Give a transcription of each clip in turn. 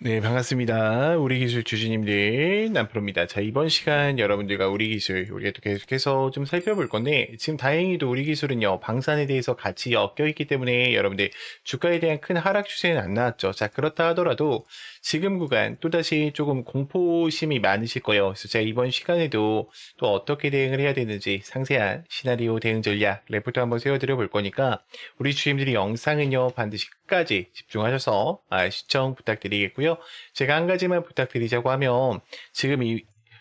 네, 반갑습니다. 우리 기술 주주님들, 남프로입니다. 자, 이번 시간 여러분들과 우리 기술, 우리가 또 계속해서 좀 살펴볼 건데, 지금 다행히도 우리 기술은요, 방산에 대해서 같이 엮여 있기 때문에 여러분들 주가에 대한 큰 하락 추세는 안 나왔죠. 자, 그렇다 하더라도 지금 구간 또다시 조금 공포심이 많으실 거예요. 그래서 제가 이번 시간에도 또 어떻게 대응을 해야 되는지 상세한 시나리오 대응 전략, 레포트 한번 세워드려 볼 거니까, 우리 주임들이 영상은요, 반드시 끝까지 집중하셔서 시청 부탁드리겠고요. 제가 한 가지만 부탁드리자고 하면 지금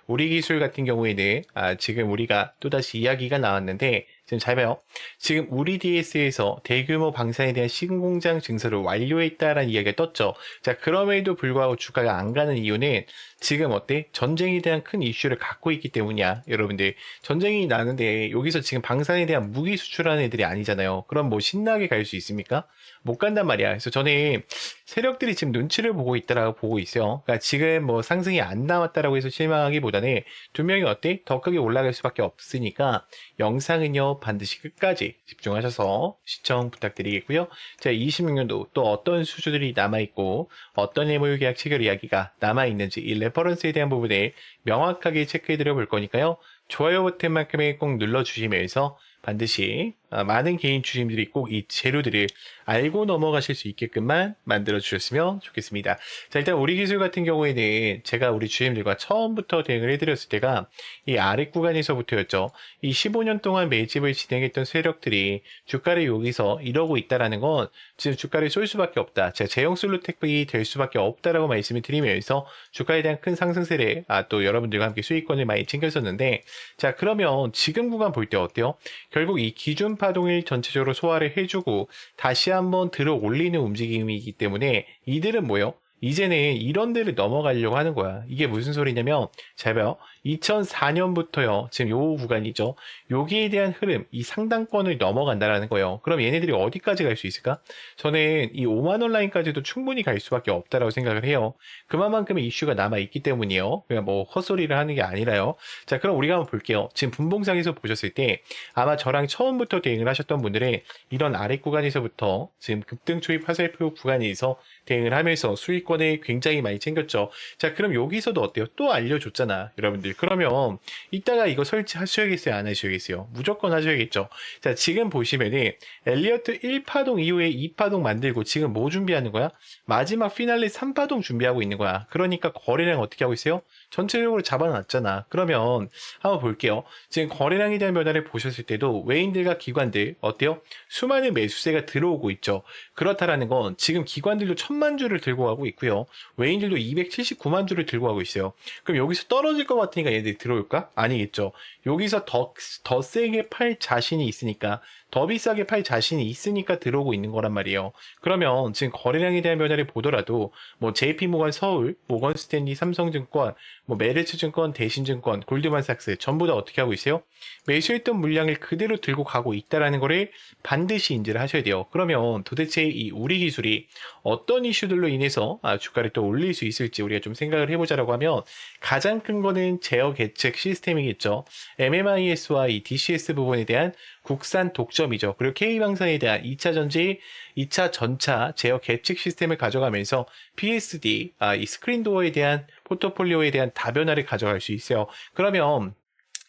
우리 기술 같은 경우에는 지금 우리가 또다시 이야기가 나왔는데 지금 잘 봐요. 지금 우리 DS에서 대규모 방산에 대한 신공장 증설을 완료했다라는 이야기가 떴죠. 자, 그럼에도 불구하고 주가가 안 가는 이유는 지금 어때? 전쟁에 대한 큰 이슈를 갖고 있기 때문이야. 여러분들 전쟁이 나는데 여기서 지금 방산에 대한 무기 수출하는 애들이 아니잖아요. 그럼 뭐 신나게 갈 수 있습니까? 못 간단 말이야. 그래서 저는 세력들이 지금 눈치를 보고 있다라고 보고 있어요. 그러니까 지금 뭐 상승이 안 나왔다라고 해서 실망하기보다는 두 명이 어때? 더 크게 올라갈 수밖에 없으니까 영상은요 반드시 끝까지 집중하셔서 시청 부탁드리겠고요. 자, 26년도 또 어떤 수주들이 남아있고 어떤 MOU 계약 체결 이야기가 남아있는지 이 레퍼런스에 대한 부분에 명확하게 체크해드려 볼 거니까요. 좋아요 버튼만큼에 꼭 눌러주시면서 반드시 많은 개인 주주님들이 꼭 이 재료들을 알고 넘어가실 수 있게끔만 만들어 주셨으면 좋겠습니다. 자, 일단 우리 기술 같은 경우에는 제가 우리 주주님들과 처음부터 대응을 해드렸을 때가 이 아래 구간에서부터였죠. 이 15년 동안 매집을 진행했던 세력들이 주가를 여기서 이러고 있다라는 건 지금 주가를 쏠 수밖에 없다. 제가 제형 솔루텍이 될 수밖에 없다라고 말씀을 드리면서 주가에 대한 큰 상승세를 또 여러분들과 함께 수익권을 많이 챙겼었는데, 자, 그러면 지금 구간 볼 때 어때요? 결국 이 기준 파동을 전체적으로 소화를 해주고 다시 한번 들어 올리는 움직임이기 때문에 이들은 뭐요? 이제는 이런 데를 넘어가려고 하는 거야. 이게 무슨 소리냐면, 잘 봐요. 2004년부터요. 지금 요 구간이죠. 여기에 대한 흐름, 이 상단권을 넘어간다라는 거예요. 그럼 얘네들이 어디까지 갈 수 있을까? 저는 이 5만원 라인까지도 충분히 갈 수밖에 없다라고 생각을 해요. 그만큼의 이슈가 남아있기 때문이에요. 그냥 뭐 헛소리를 하는 게 아니라요. 자, 그럼 우리가 한번 볼게요. 지금 분봉상에서 보셨을 때 아마 저랑 처음부터 대응을 하셨던 분들은 이런 아래 구간에서부터 지금 급등 초입 화살표 구간에서 대응을 하면서 수익권을 굉장히 많이 챙겼죠. 자, 그럼 여기서도 어때요? 또 알려줬잖아, 여러분들. 그러면 이따가 이거 설치하셔야겠어요? 안 하셔야겠어요? 무조건 하셔야겠죠. 자, 지금 보시면은 엘리어트 1파동 이후에 2파동 만들고 지금 뭐 준비하는 거야? 마지막 피날레 3파동 준비하고 있는 거야. 그러니까 거래량 어떻게 하고 있어요? 전체적으로 잡아놨잖아. 그러면 한번 볼게요. 지금 거래량에 대한 변화를 보셨을 때도 외인들과 기관들 어때요? 수많은 매수세가 들어오고 있죠. 그렇다라는 건 지금 기관들도 1000만 주를 들고 가고 있고요. 외인들도 279만 주를 들고 가고 있어요. 그럼 여기서 떨어질 것 같으니까 얘들이 들어올까? 아니겠죠. 여기서 더 세게 팔 자신이 있으니까, 더 비싸게 팔 자신이 있으니까 들어오고 있는 거란 말이에요. 그러면 지금 거래량에 대한 변화를 보더라도 뭐 JP모건 서울, 모건스탠리, 삼성증권, 뭐 메르츠증권, 대신증권, 골드만삭스 전부 다 어떻게 하고 있어요? 매수했던 물량을 그대로 들고 가고 있다라는 거를 반드시 인지를 하셔야 돼요. 그러면 도대체 이 우리 기술이 어떤 이슈들로 인해서 주가를 또 올릴 수 있을지 우리가 좀 생각을 해보자라고 하면, 가장 큰 거는 제어 계책 시스템이겠죠. MMIS와 이 DCS 부분에 대한 국산 독점이죠. 그리고 K방산에 대한 2차 전지, 2차 전차 제어 계측 시스템을 가져가면서 PSD, 이 스크린도어에 대한 포트폴리오에 대한 다변화를 가져갈 수 있어요. 그러면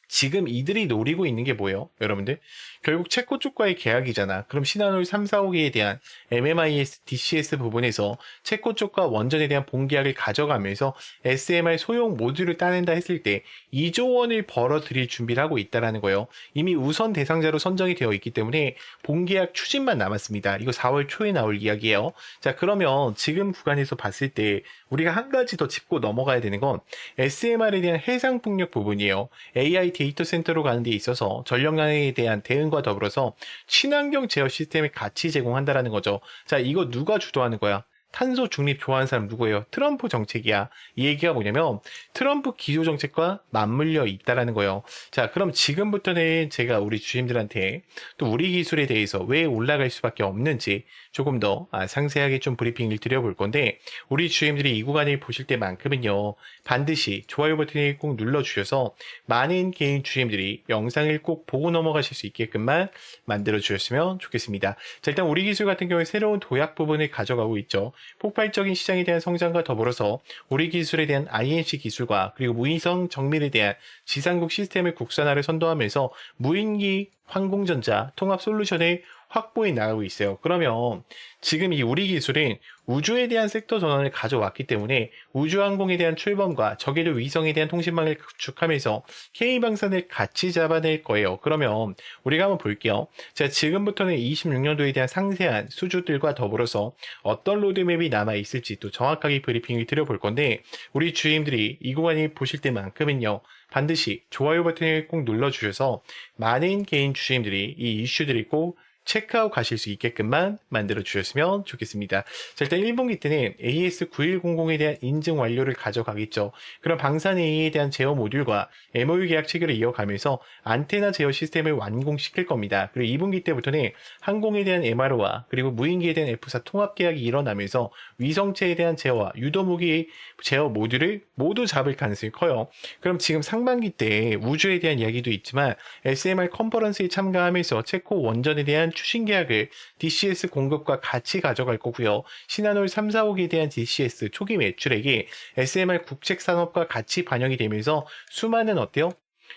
지금 이들이 노리고 있는 게 뭐예요? 여러분들? 결국 체코 쪽과의 계약이잖아. 그럼 신한울 3, 4호기에 대한 MMIS, DCS 부분에서 체코 쪽과 원전에 대한 본계약을 가져가면서 SMR 소형 모듈을 따낸다 했을 때 2조 원을 벌어들일 준비를 하고 있다는 거예요. 이미 우선 대상자로 선정이 되어 있기 때문에 본계약 추진만 남았습니다. 이거 4월 초에 나올 이야기예요. 자, 그러면 지금 구간에서 봤을 때 우리가 한 가지 더 짚고 넘어가야 되는 건 SMR에 대한 해상 풍력 부분이에요. AI 데이터 센터로 가는 데 있어서 전력난에 대한 대응과 더불어서 친환경 제어 시스템을 같이 제공한다라는 거죠. 자, 이거 누가 주도하는 거야? 탄소 중립 좋아하는 사람 누구예요? 트럼프 정책이야. 이 얘기가 뭐냐면 트럼프 기조 정책과 맞물려 있다라는 거예요. 자, 그럼 지금부터는 제가 우리 주임들한테 또 우리 기술에 대해서 왜 올라갈 수밖에 없는지 조금 더 상세하게 좀 브리핑을 드려볼 건데, 우리 주임들이 이 구간을 보실 때만큼은요 반드시 좋아요 버튼을 꼭 눌러주셔서 많은 개인 주임들이 영상을 꼭 보고 넘어가실 수 있게끔만 만들어 주셨으면 좋겠습니다. 자, 일단 우리 기술 같은 경우에 새로운 도약 부분을 가져가고 있죠. 폭발적인 시장에 대한 성장과 더불어서 우리 기술에 대한 INC 기술과 그리고 무위성 정밀에 대한 지상국 시스템의 국산화를 선도하면서 무인기 항공전자 통합 솔루션을 확보해 나가고 있어요. 그러면 지금 이 우리 기술은 우주에 대한 섹터 전환을 가져왔기 때문에 우주항공에 대한 출범과 저궤도 위성에 대한 통신망을 구축하면서 K방산을 같이 잡아낼 거예요. 그러면 우리가 한번 볼게요. 자, 지금부터는 26년도에 대한 상세한 수주들과 더불어서 어떤 로드맵이 남아있을지 또 정확하게 브리핑을 드려볼 건데 우리 주임들이 이 구간을 보실 때만큼은요. 반드시 좋아요 버튼을 꼭 눌러주셔서 많은 개인 주임들이 이 이슈들을 꼭 체크아웃 가실 수 있게끔만 만들어 주셨으면 좋겠습니다. 자, 일단 1분기 때는 AS9100에 대한 인증 완료를 가져가겠죠. 그럼 방산 A에 대한 제어 모듈과 MOU 계약 체결을 이어가면서 안테나 제어 시스템을 완공시킬 겁니다. 그리고 2분기 때부터는 항공에 대한 MRO와 그리고 무인기에 대한 F사 통합 계약이 일어나면서 위성체에 대한 제어와 유도무기 제어 모듈을 모두 잡을 가능성이 커요. 그럼 지금 상반기 때 우주에 대한 이야기도 있지만 SMR 컨퍼런스에 참가하면서 체코 원전에 대한 추신 계약을 DCS 공급과 같이 가져갈 거고요. 신한올 3, 4호기에 대한 DCS 초기 매출액이 SMR 국책 산업과 같이 반영이 되면서 수많은 어때요?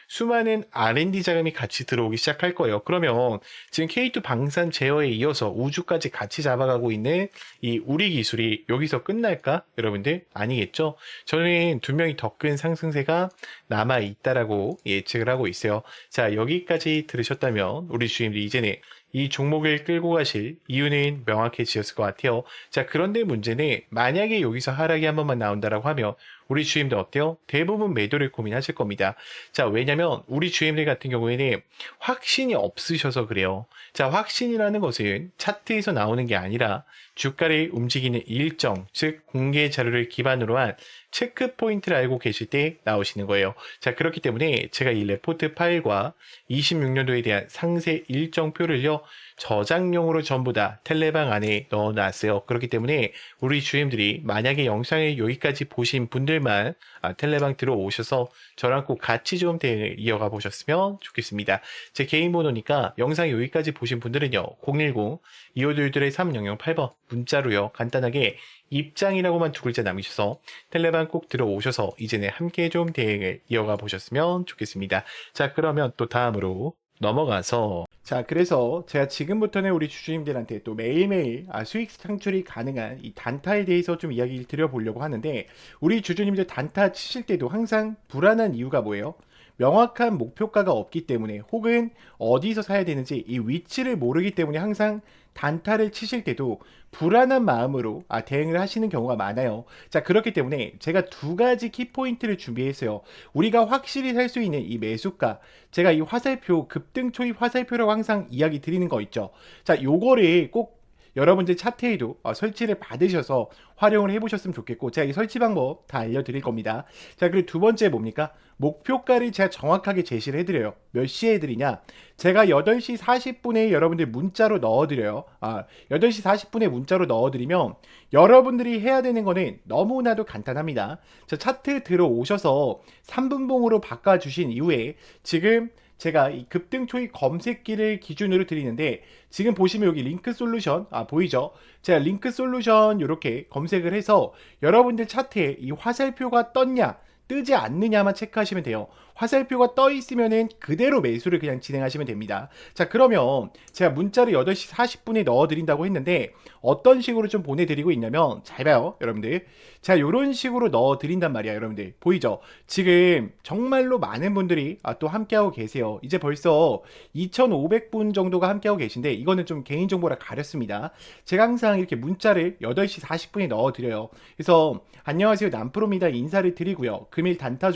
수많은 R&D 자금이 같이 들어오기 시작할 거예요. 그러면 지금 K2 방산 제어에 이어서 우주까지 같이 잡아가고 있는 이 우리 기술이 여기서 끝날까? 여러분들 아니겠죠? 저는 분명히 더 큰 상승세가 남아 있다라고 예측을 하고 있어요. 자, 여기까지 들으셨다면 우리 주임들 이제는 이 종목을 끌고 가실 이유는 명확해지셨을 것 같아요. 자, 그런데 문제는 만약에 여기서 하락이 한 번만 나온다라고 하면 우리 주임들 어때요? 대부분 매도를 고민하실 겁니다. 자, 왜냐면 우리 주임들 같은 경우에는 확신이 없으셔서 그래요. 자, 확신이라는 것은 차트에서 나오는 게 아니라 주가를 움직이는 일정, 즉 공개 자료를 기반으로 한 체크 포인트를 알고 계실 때 나오시는 거예요. 자, 그렇기 때문에 제가 이 레포트 파일과 26년도에 대한 상세 일정표를요, 저장용으로 전부 다 텔레방 안에 넣어놨어요. 그렇기 때문에 우리 주임들이 만약에 영상을 여기까지 보신 분들만 텔레방 들어오셔서 저랑 꼭 같이 좀 대응을 이어가 보셨으면 좋겠습니다. 제 개인 번호니까 영상 여기까지 보신 분들은요, 010-2522-3008번 문자로요, 간단하게 입장이라고만 두 글자 남기셔서 텔레방 꼭 들어오셔서 이제는 함께 좀 대응을 이어가 보셨으면 좋겠습니다. 자, 그러면 또 다음으로 넘어가서 자, 그래서 제가 지금부터는 우리 주주님들한테 또 매일매일 수익 창출이 가능한 이 단타에 대해서 좀 이야기를 드려보려고 하는데 우리 주주님들 단타 치실 때도 항상 불안한 이유가 뭐예요? 명확한 목표가가 없기 때문에 혹은 어디서 사야 되는지 이 위치를 모르기 때문에 항상 단타를 치실 때도 불안한 마음으로 대응을 하시는 경우가 많아요. 자, 그렇기 때문에 제가 두 가지 키포인트를 준비했어요. 우리가 확실히 살 수 있는 이 매수가, 제가 이 화살표, 급등 초입 화살표라고 항상 이야기 드리는 거 있죠. 자, 요거를 꼭 여러분들 차트에도 설치를 받으셔서 활용을 해보셨으면 좋겠고, 제가 이 설치 방법 다 알려드릴 겁니다. 자, 그리고 두 번째 뭡니까? 목표가를 제가 정확하게 제시를 해드려요. 몇 시에 해드리냐? 제가 8시 40분에 여러분들 문자로 넣어드려요. 8시 40분에 문자로 넣어드리면 여러분들이 해야 되는 거는 너무나도 간단합니다. 자, 차트 들어오셔서 3분봉으로 바꿔주신 이후에 지금 제가 이 급등 초입 검색기를 기준으로 드리는데 지금 보시면 여기 링크 솔루션 보이죠? 제가 링크 솔루션 이렇게 검색을 해서 여러분들 차트에 이 화살표가 떴냐 뜨지 않느냐만 체크하시면 돼요. 화살표가 떠 있으면은 그대로 매수를 그냥 진행하시면 됩니다. 자, 그러면 제가 문자를 8시 40분에 넣어 드린다고 했는데 어떤 식으로 좀 보내드리고 있냐면 잘 봐요, 여러분들. 자, 요런 식으로 넣어 드린단 말이야, 여러분들. 보이죠? 지금 정말로 많은 분들이 또 함께하고 계세요. 이제 벌써 2,500분 정도가 함께하고 계신데 이거는 좀 개인정보라 가렸습니다. 제가 항상 이렇게 문자를 8시 40분에 넣어 드려요. 그래서 안녕하세요, 남프로입니다 인사를 드리고요. 금일 단타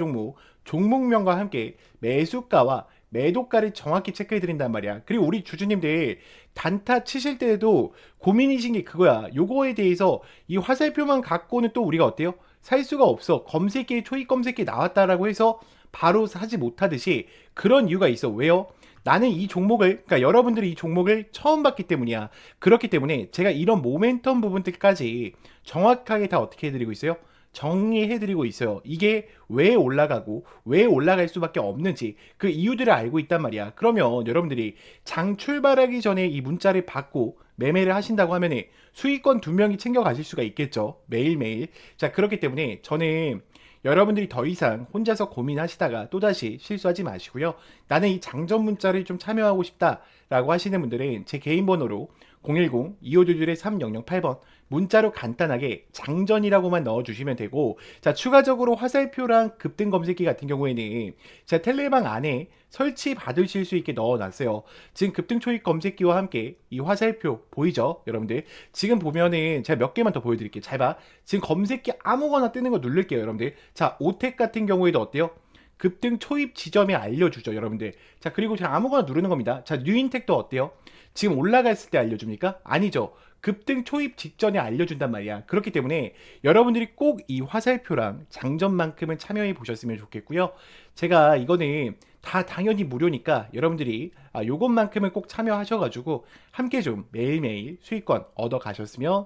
종목명과 함께 매수가와 매도가를 정확히 체크해 드린단 말이야. 그리고 우리 주주님들 단타 치실 때에도 고민이신 게 그거야. 요거에 대해서 이 화살표만 갖고는 또 우리가 어때요? 살 수가 없어. 검색기에 초입 검색기 나왔다라고 해서 바로 사지 못하듯이 그런 이유가 있어. 왜요? 나는 이 종목을, 그러니까 여러분들이 이 종목을 처음 봤기 때문이야. 그렇기 때문에 제가 이런 모멘텀 부분들까지 정확하게 다 어떻게 해드리고 있어요? 정리해드리고 있어요. 이게 왜 올라가고 왜 올라갈 수밖에 없는지 그 이유들을 알고 있단 말이야. 그러면 여러분들이 장 출발하기 전에 이 문자를 받고 매매를 하신다고 하면 수익권 두 명이 챙겨 가실 수가 있겠죠. 매일매일. 자, 그렇기 때문에 저는 여러분들이 더 이상 혼자서 고민하시다가 또다시 실수하지 마시고요. 나는 이 장전 문자를 좀 참여하고 싶다라고 하시는 분들은 제 개인 번호로 010-2522-3008번 문자로 간단하게 장전이라고만 넣어주시면 되고, 자, 추가적으로 화살표랑 급등 검색기 같은 경우에는 제 텔레방 안에 설치 받으실 수 있게 넣어놨어요. 지금 급등 초입 검색기와 함께 이 화살표 보이죠? 여러분들 지금 보면은 제가 몇 개만 더 보여드릴게요. 잘 봐. 지금 검색기 아무거나 뜨는 거 누를게요, 여러분들. 자, 오텍 같은 경우에도 어때요? 급등 초입 지점에 알려주죠, 여러분들. 자, 그리고 제가 아무거나 누르는 겁니다. 자, 뉴인텍도 어때요? 지금 올라갔을 때 알려줍니까? 아니죠. 급등 초입 직전에 알려준단 말이야. 그렇기 때문에 여러분들이 꼭 이 화살표랑 장전만큼은 참여해 보셨으면 좋겠고요. 제가 이거는 다 당연히 무료니까 여러분들이 요것만큼은 꼭 참여하셔가지고 함께 좀 매일매일 수익권 얻어 가셨으면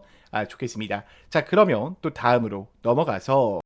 좋겠습니다. 자, 그러면 또 다음으로 넘어가서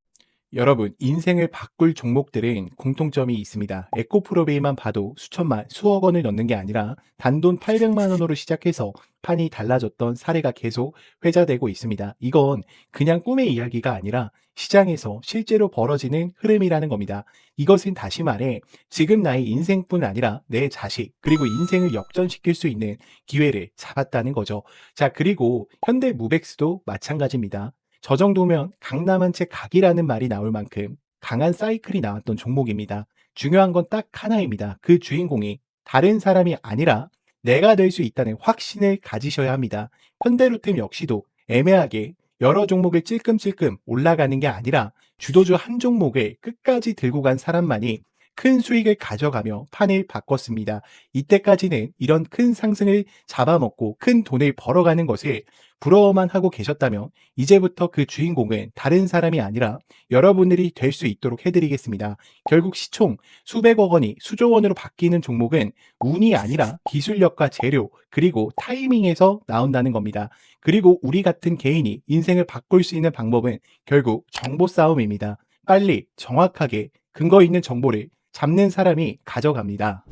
여러분, 인생을 바꿀 종목들은 공통점이 있습니다. 에코프로베이만 봐도 수천만, 수억 원을 넣는 게 아니라 단돈 800만 원으로 시작해서 판이 달라졌던 사례가 계속 회자되고 있습니다. 이건 그냥 꿈의 이야기가 아니라 시장에서 실제로 벌어지는 흐름이라는 겁니다. 이것은 다시 말해 지금 나의 인생뿐 아니라 내 자식, 그리고 인생을 역전시킬 수 있는 기회를 잡았다는 거죠. 자, 그리고 현대무백스도 마찬가지입니다. 저 정도면 강남 한 채 각이라는 말이 나올 만큼 강한 사이클이 나왔던 종목입니다. 중요한 건 딱 하나입니다. 그 주인공이 다른 사람이 아니라 내가 될 수 있다는 확신을 가지셔야 합니다. 현대로템 역시도 애매하게 여러 종목을 찔끔찔끔 올라가는 게 아니라 주도주 한 종목을 끝까지 들고 간 사람만이 큰 수익을 가져가며 판을 바꿨습니다. 이때까지는 이런 큰 상승을 잡아먹고 큰 돈을 벌어가는 것을 부러워만 하고 계셨다면 이제부터 그 주인공은 다른 사람이 아니라 여러분들이 될 수 있도록 해드리겠습니다. 결국 시총 수백억 원이 수조 원으로 바뀌는 종목은 운이 아니라 기술력과 재료 그리고 타이밍에서 나온다는 겁니다. 그리고 우리 같은 개인이 인생을 바꿀 수 있는 방법은 결국 정보 싸움입니다. 빨리 정확하게 근거 있는 정보를 잡는 사람이 가져갑니다.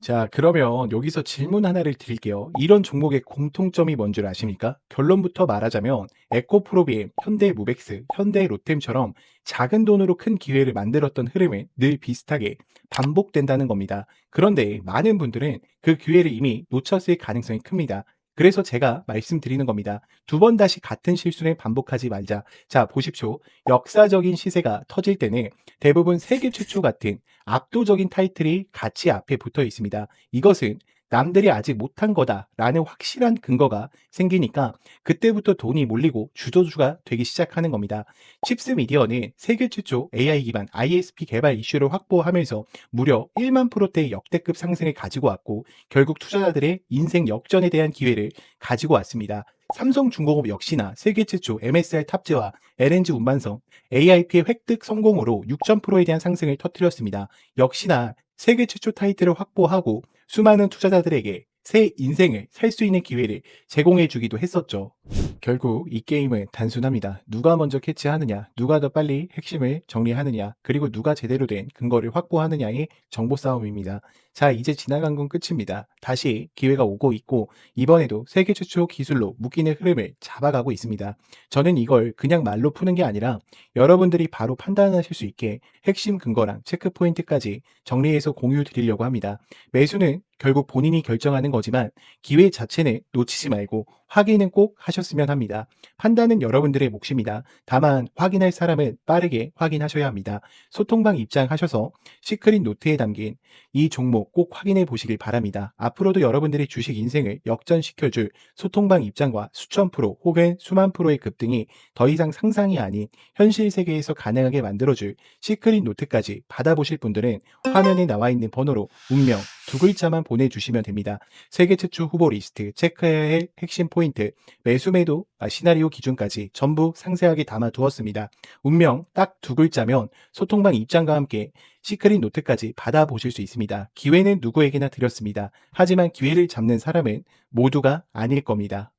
자, 그러면 여기서 질문 하나를 드릴게요. 이런 종목의 공통점이 뭔 줄 아십니까? 결론부터 말하자면 에코프로비엠, 현대무백스, 현대로템처럼 작은 돈으로 큰 기회를 만들었던 흐름은 늘 비슷하게 반복된다는 겁니다. 그런데 많은 분들은 그 기회를 이미 놓쳤을 가능성이 큽니다. 그래서 제가 말씀드리는 겁니다. 두 번 다시 같은 실수를 반복하지 말자. 자, 보십시오. 역사적인 시세가 터질 때는 대부분 세계 최초 같은 압도적인 타이틀이 같이 앞에 붙어 있습니다. 이것은 남들이 아직 못한 거다라는 확실한 근거가 생기니까 그때부터 돈이 몰리고 주도주가 되기 시작하는 겁니다. 칩스 미디어는 세계 최초 AI 기반 ISP 개발 이슈를 확보하면서 무려 1만 프로대의 역대급 상승을 가지고 왔고 결국 투자자들의 인생 역전에 대한 기회를 가지고 왔습니다. 삼성중공업 역시나 세계 최초 MSR 탑재와 LNG 운반성 AIP의 획득 성공으로 6,000%에 대한 상승을 터뜨렸습니다. 역시나 세계 최초 타이틀을 확보하고 수많은 투자자들에게 새 인생을 살 수 있는 기회를 제공해 주기도 했었죠. 결국 이 게임은 단순합니다. 누가 먼저 캐치하느냐, 누가 더 빨리 핵심을 정리하느냐, 그리고 누가 제대로 된 근거를 확보하느냐의 정보 싸움입니다. 자, 이제 지나간 건 끝입니다. 다시 기회가 오고 있고 이번에도 세계 최초 기술로 묶이는 흐름을 잡아가고 있습니다. 저는 이걸 그냥 말로 푸는 게 아니라 여러분들이 바로 판단하실 수 있게 핵심 근거랑 체크 포인트까지 정리해서 공유 드리려고 합니다. 매수는 결국 본인이 결정하는 거지만 기회 자체는 놓치지 말고 확인은 꼭 하셨으면 합니다. 판단은 여러분들의 몫입니다. 다만 확인할 사람은 빠르게 확인하셔야 합니다. 소통방 입장하셔서 시크릿 노트에 담긴 이 종목 꼭 확인해 보시길 바랍니다. 앞으로도 여러분들의 주식 인생을 역전시켜줄 소통방 입장과 수천 프로 혹은 수만 프로의 급등이 더 이상 상상이 아닌 현실 세계에서 가능하게 만들어줄 시크릿 노트까지 받아보실 분들은 화면에 나와 있는 번호로 운명 두 글자만 보내주시면 됩니다. 세계 최초 후보 리스트, 체크해야 할 핵심 포인트, 매수 매도 시나리오 기준까지 전부 상세하게 담아두었습니다. 운명 딱 두 글자면 소통방 입장과 함께 시크릿 노트까지 받아보실 수 있습니다. 기회는 누구에게나 드렸습니다. 하지만 기회를 잡는 사람은 모두가 아닐 겁니다.